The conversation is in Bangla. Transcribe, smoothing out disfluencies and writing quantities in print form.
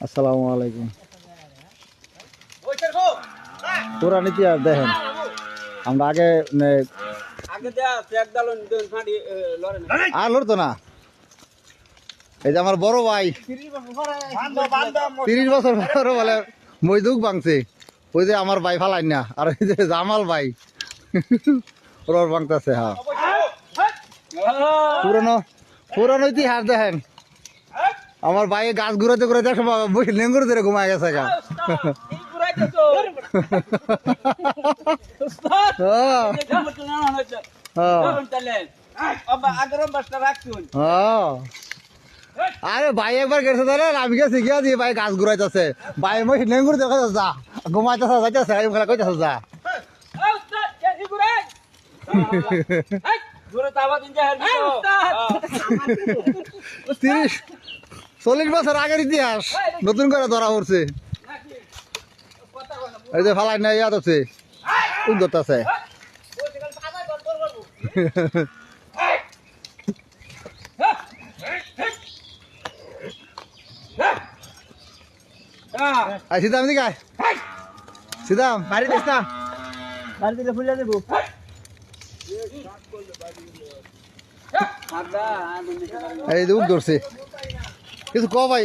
আসসালামু আলাইকুম। পুরান ইতিহাস দেখেন, আমরা আগে আর লড়তো না। এই যে আমার বড় ভাই 30 বছর বড় বলে মজদুক ভাঙছে, ওই যে আমার ভাই ফালাই না, আর ওই যে জামাল ভাই ওর ভাঙতেছে। হ্যাঁ, পুরানো পুরানো ইতিহাস দেখেন। আমার ভাই গাছ ঘুরাতে ঘুরাতে লেঙ্গুর ধরে ঘুমায় গেছে গা। আরে ভাই একবার গেছে তাহলে আমি গেছি গিয়া দিয়ে ভাই গাছ ঘুরাইতেছে, ভাই মই লেঙ্গুর দেখা যা ঘুমাইতেছে যাইতেছে খেলা কইতেছে যা। 40 বছর আগের ইতিহাস নতুন করে ধরা পড়ছে। এই যে ফালাই না ইয়াদ আছে উদ্যত আছে। সিদাম দিকে সিদাম বাড়ি দিস না, বাড়ি দিলে ফুলে দেবো। এই যে উঠ ধরছে কিছু ক ভাই।